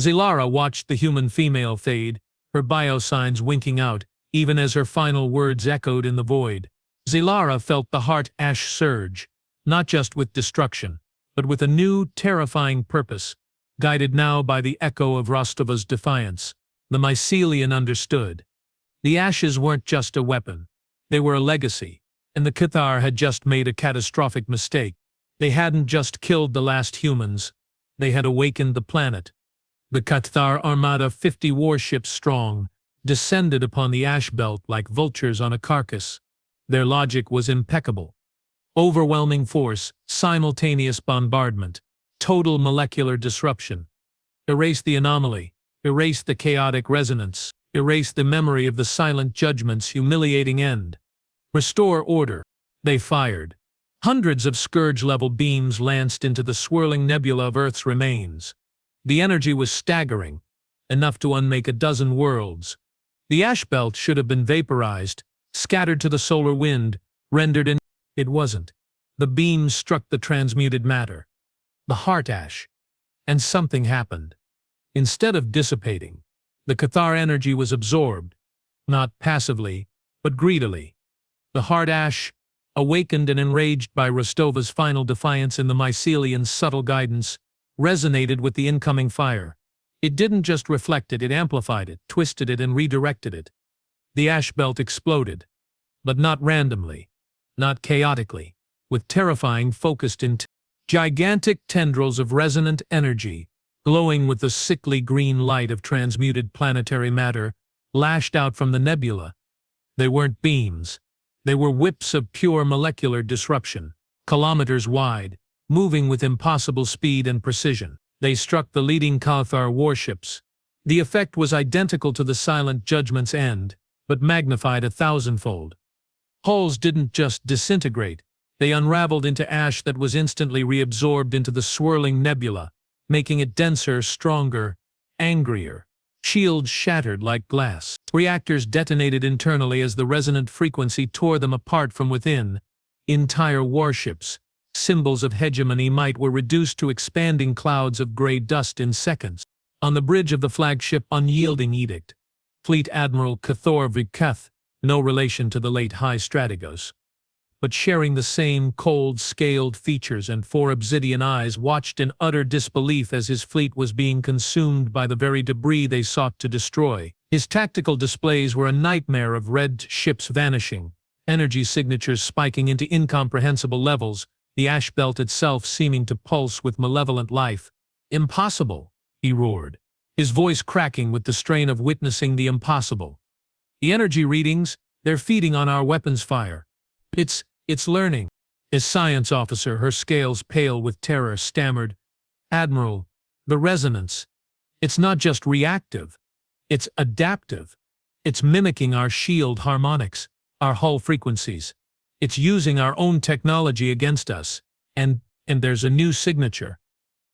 Zilara watched the human female fade, her biosigns winking out, even as her final words echoed in the void. Zilara felt the heart ash surge, not just with destruction, but with a new, terrifying purpose. Guided now by the echo of Rostova's defiance, the mycelium understood. The ashes weren't just a weapon. They were a legacy, and the K'thar had just made a catastrophic mistake. They hadn't just killed the last humans, they had awakened the planet. The K'thar armada, 50 warships strong, descended upon the ash belt like vultures on a carcass. Their logic was impeccable. Overwhelming force, simultaneous bombardment, total molecular disruption. Erase the anomaly, erase the chaotic resonance, erase the memory of the silent judgment's humiliating end. Restore order. They fired. Hundreds of Scourge-level beams lanced into the swirling nebula of Earth's remains. The energy was staggering, enough to unmake a dozen worlds. The ash belt should have been vaporized, scattered to the solar wind, rendered in. It wasn't. The beams struck the transmuted matter, the heart ash, and something happened. Instead of dissipating, the K'thar energy was absorbed, not passively, but greedily. The heart ash, awakened and enraged by Rostova's final defiance in the mycelium's subtle guidance, resonated with the incoming fire. It didn't just reflect it, it amplified it, twisted it, and redirected it. The ash belt exploded, but not randomly, not chaotically, with terrifying, focused intent. Gigantic tendrils of resonant energy, glowing with the sickly green light of transmuted planetary matter, lashed out from the nebula. They weren't beams. They were whips of pure molecular disruption, kilometers wide, moving with impossible speed and precision. They struck the leading K'thar warships. The effect was identical to the Silent Judgment's end, but magnified 1,000-fold. Hulls didn't just disintegrate, they unraveled into ash that was instantly reabsorbed into the swirling nebula, making it denser, stronger, angrier. Shields shattered like glass. Reactors detonated internally as the resonant frequency tore them apart from within. Entire warships, symbols of hegemony might, were reduced to expanding clouds of gray dust in seconds. On the bridge of the flagship Unyielding Edict, Fleet Admiral K'thar Hegemony, no relation to the late High Strategos, but sharing the same cold, scaled features and 4 obsidian eyes, watched in utter disbelief as his fleet was being consumed by the very debris they sought to destroy. His tactical displays were a nightmare of red ships vanishing, energy signatures spiking into incomprehensible levels, the ash belt itself seeming to pulse with malevolent life. "Impossible," he roared, his voice cracking with the strain of witnessing the impossible. "The energy readings, they're feeding on our weapons fire. It's learning." His science officer, her scales pale with terror, stammered, "Admiral, the resonance. It's not just reactive. It's adaptive. It's mimicking our shield harmonics, our hull frequencies. It's using our own technology against us. And there's a new signature.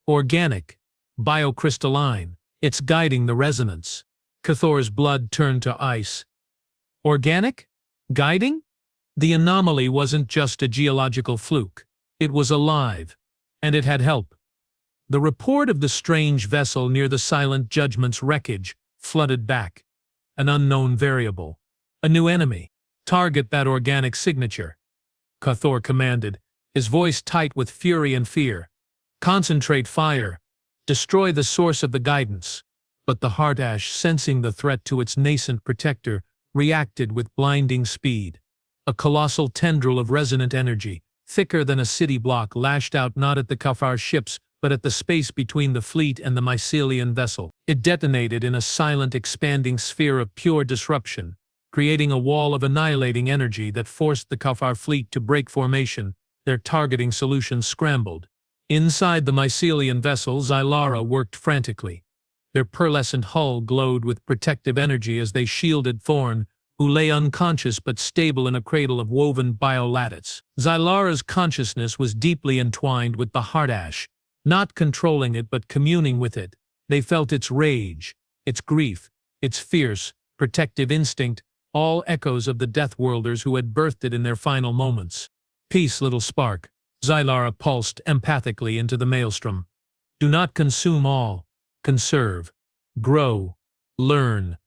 Organic, biocrystalline. It's guiding the resonance." K'thar's blood turned to ice. Organic? Guiding? The anomaly wasn't just a geological fluke. It was alive. And it had help. The report of the strange vessel near the Silent Judgment's wreckage flooded back. An unknown variable. A new enemy. "Target that organic signature," K'thar commanded, his voice tight with fury and fear. "Concentrate fire. Destroy the source of the guidance." But the Hardash, sensing the threat to its nascent protector, reacted with blinding speed. A colossal tendril of resonant energy, thicker than a city block, lashed out not at the K'thar ships but at the space between the fleet and the Mycelian vessel. It detonated in a silent, expanding sphere of pure disruption, creating a wall of annihilating energy that forced the K'thar fleet to break formation, their targeting solutions scrambled. Inside the Mycelian vessel, Xylara worked frantically. Their pearlescent hull glowed with protective energy as they shielded Thorn, who lay unconscious but stable in a cradle of woven biolattice. Xylara's consciousness was deeply entwined with the Hardash, not controlling it but communing with it. They felt its rage, its grief, its fierce, protective instinct, all echoes of the Deathworlders who had birthed it in their final moments. "Peace, little spark," Xylara pulsed empathically into the maelstrom. "Do not consume all. Conserve. Grow. Learn."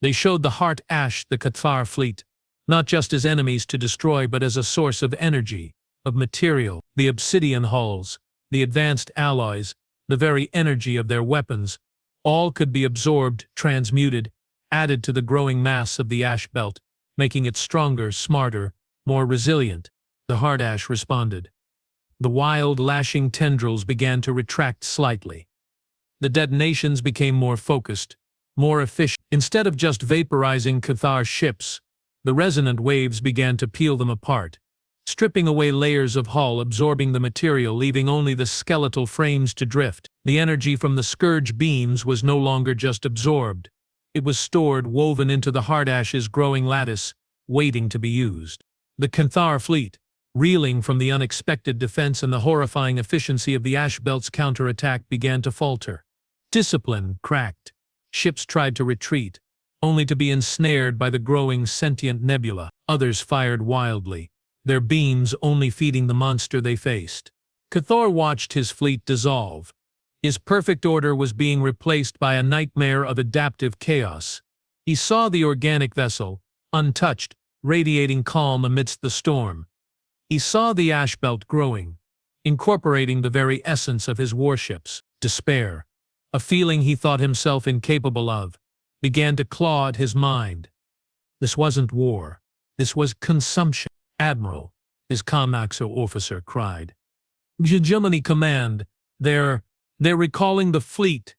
They showed the Heart Ash the K'thar fleet, not just as enemies to destroy but as a source of energy, of material. The obsidian hulls, the advanced alloys, the very energy of their weapons, all could be absorbed, transmuted, added to the growing mass of the ash belt, making it stronger, smarter, more resilient. The Hardash responded. The wild, lashing tendrils began to retract slightly. The detonations became more focused, more efficient. Instead of just vaporizing K'thar ships, the resonant waves began to peel them apart, stripping away layers of hull, absorbing the material, leaving only the skeletal frames to drift. The energy from the Scourge beams was no longer just absorbed. It was stored, woven into the Hardash's growing lattice, waiting to be used. The K'thar fleet, reeling from the unexpected defense and the horrifying efficiency of the ash belt's counterattack, began to falter. Discipline cracked. Ships tried to retreat, only to be ensnared by the growing sentient nebula. Others fired wildly, their beams only feeding the monster they faced. K'thar watched his fleet dissolve. His perfect order was being replaced by a nightmare of adaptive chaos. He saw the organic vessel, untouched, radiating calm amidst the storm. He saw the ash belt growing, incorporating the very essence of his warships. Despair, a feeling he thought himself incapable of, began to claw at his mind. This wasn't war. This was consumption. "Admiral," his Comaxo officer cried. "Hegemony command. They're recalling the fleet.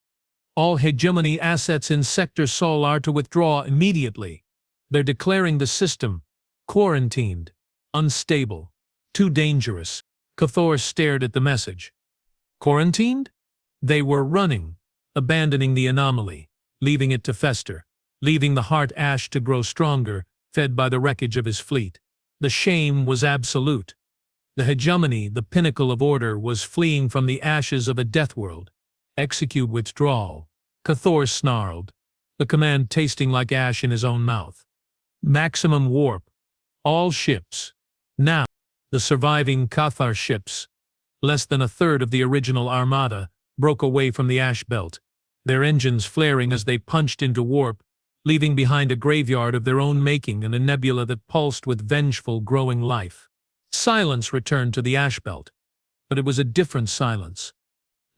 All Hegemony assets in Sector Sol are to withdraw immediately. They're declaring the system quarantined, unstable, too dangerous." K'thar stared at the message. Quarantined? They were running, abandoning the anomaly, leaving it to fester, leaving the Heart Ash to grow stronger, fed by the wreckage of his fleet. The shame was absolute. The Hegemony, the pinnacle of order, was fleeing from the ashes of a deathworld. "Execute withdrawal," K'thar snarled, the command tasting like ash in his own mouth. "Maximum warp. All ships. Now." The surviving K'thar ships, less than a third of the original armada, broke away from the ash belt, their engines flaring as they punched into warp, leaving behind a graveyard of their own making and a nebula that pulsed with vengeful, growing life. Silence returned to the ash belt, but it was a different silence.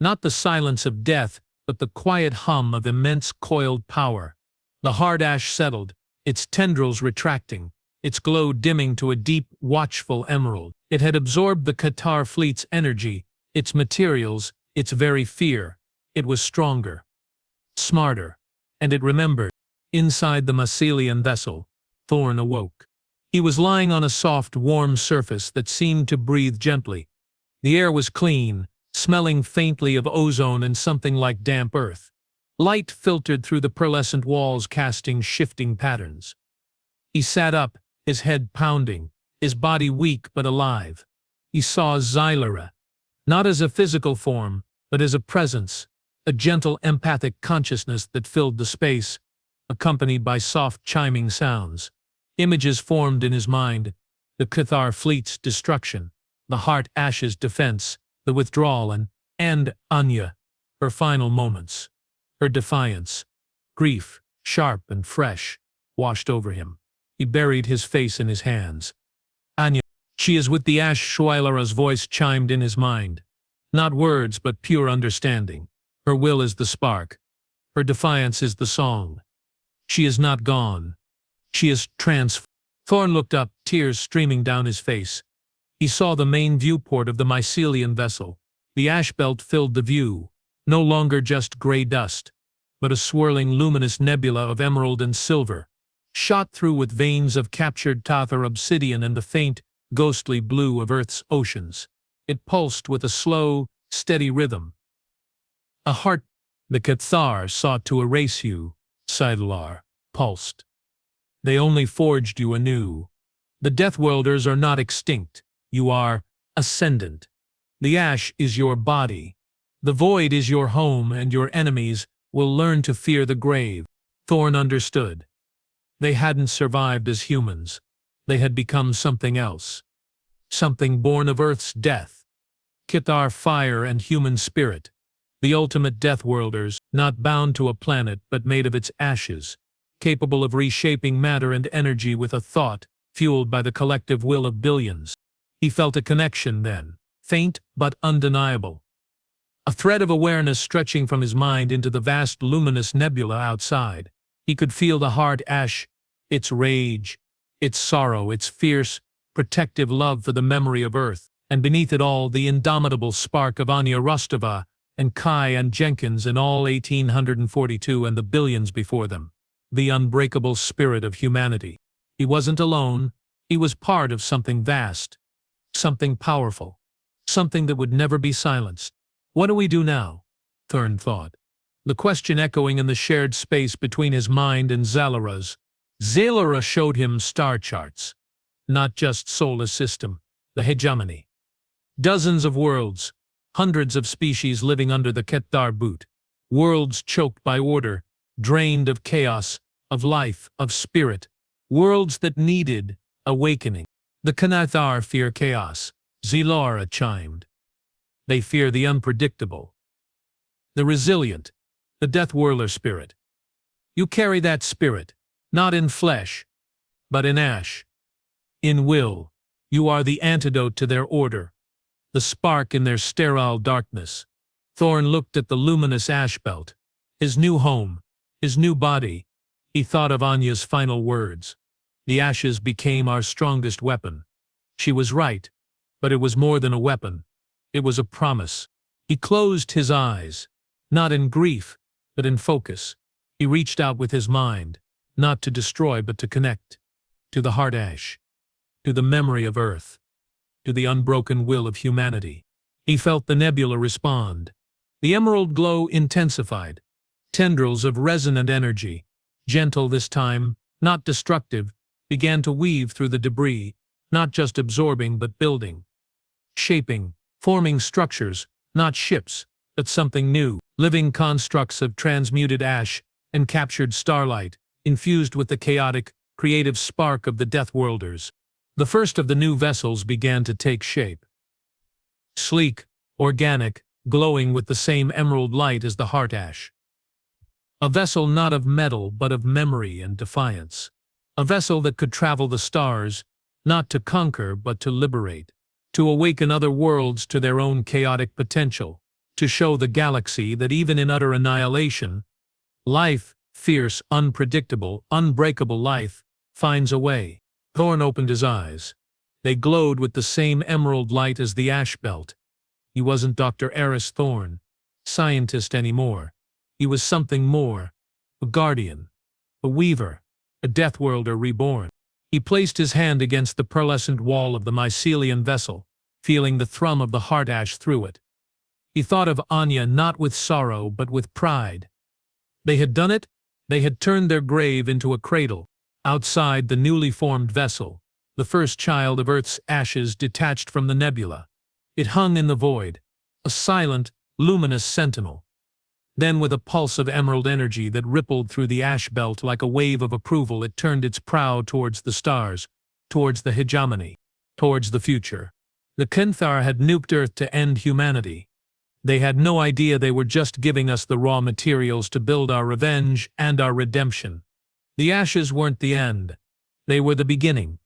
Not the silence of death, but the quiet hum of immense coiled power. The hard ash settled, its tendrils retracting, its glow dimming to a deep, watchful emerald. It had absorbed the K'thar fleet's energy, its materials, its very fear. It was stronger, smarter, and it remembered. Inside the mycelian vessel, Thorn awoke. He was lying on a soft, warm surface that seemed to breathe gently. The air was clean, smelling faintly of ozone and something like damp earth. Light filtered through the pearlescent walls, casting shifting patterns. He sat up, his head pounding, his body weak but alive. He saw Xylera, not as a physical form, but as a presence, a gentle empathic consciousness that filled the space, accompanied by soft chiming sounds. Images formed in his mind: the K'thar fleet's destruction, the Heart Ash's defense, the withdrawal, and Anya, her final moments. Her defiance, grief, sharp and fresh, washed over him. He buried his face in his hands. Anya, she is with the Ash. Xylera's voice chimed in his mind. Not words, but pure understanding. Her will is the spark. Her defiance is the song. She is not gone. She is transformed. Thorn looked up, tears streaming down his face. He saw the main viewport of the mycelian vessel. The ash belt filled the view, no longer just gray dust, but a swirling luminous nebula of emerald and silver, shot through with veins of captured K'thar obsidian and the faint, ghostly blue of Earth's oceans. It pulsed with a slow, steady rhythm. A heart. The K'thar sought to erase you, Sidelar pulsed. They only forged you anew. The Deathworlders are not extinct. You are ascendant. The ash is your body. The void is your home, and your enemies will learn to fear the grave. Thorn understood. They hadn't survived as humans. They had become something else. Something born of Earth's death. K'thar fire and human spirit. The ultimate Deathworlders, not bound to a planet but made of its ashes, capable of reshaping matter and energy with a thought, fueled by the collective will of billions. He felt a connection then, faint but undeniable. A thread of awareness stretching from his mind into the vast luminous nebula outside. He could feel the Heart Ash, its rage, its sorrow, its fierce, protective love for the memory of Earth, and beneath it all the indomitable spark of Anya Rostova and Kai and Jenkins in all 1842 and the billions before them. The unbreakable spirit of humanity. He wasn't alone. He was part of something vast, something powerful, something that would never be silenced. What do we do now? Thorn thought, the question echoing in the shared space between his mind and Xylera's. Xylera showed him star charts, not just solar system, the hegemony. Dozens of worlds, hundreds of species living under the K'thar boot, worlds choked by order, drained of chaos, of life, of spirit, worlds that needed awakening. The K'thar fear chaos, Xylera chimed. They fear the unpredictable, the resilient, the Deathworlder spirit. You carry that spirit, not in flesh, but in ash. In will, you are the antidote to their order, the spark in their sterile darkness. Thorn looked at the luminous ash belt, his new home, his new body. He thought of Anya's final words. The ashes became our strongest weapon. She was right, but it was more than a weapon. It was a promise. He closed his eyes, not in grief, but in focus. He reached out with his mind, not to destroy but to connect, to the Heart Ash, to the memory of Earth, to the unbroken will of humanity. He felt the nebula respond. The emerald glow intensified, tendrils of resonant energy, gentle this time, not destructive, began to weave through the debris, not just absorbing but building, shaping, forming structures, not ships, but something new, living constructs of transmuted ash and captured starlight, infused with the chaotic, creative spark of the Deathworlders. The first of the new vessels began to take shape. Sleek, organic, glowing with the same emerald light as the Heart Ash. A vessel not of metal but of memory and defiance. A vessel that could travel the stars, not to conquer but to liberate. To awaken other worlds to their own chaotic potential. To show the galaxy that even in utter annihilation, life, fierce, unpredictable, unbreakable life, finds a way. Thorn opened his eyes. They glowed with the same emerald light as the ash belt. He wasn't Dr. Eris Thorne, scientist anymore. He was something more. A guardian. A weaver. A deathworlder reborn. He placed his hand against the pearlescent wall of the mycelian vessel, feeling the thrum of the heart ash through it. He thought of Anya not with sorrow but with pride. They had done it. They had turned their grave into a cradle. Outside the newly formed vessel, the first child of Earth's ashes detached from the nebula. It hung in the void, a silent, luminous sentinel. Then with a pulse of emerald energy that rippled through the ash belt like a wave of approval, it turned its prow towards the stars, towards the hegemony, towards the future. The K'thar had nuked Earth to end humanity. They had no idea they were just giving us the raw materials to build our revenge and our redemption. The ashes weren't the end. They were the beginning.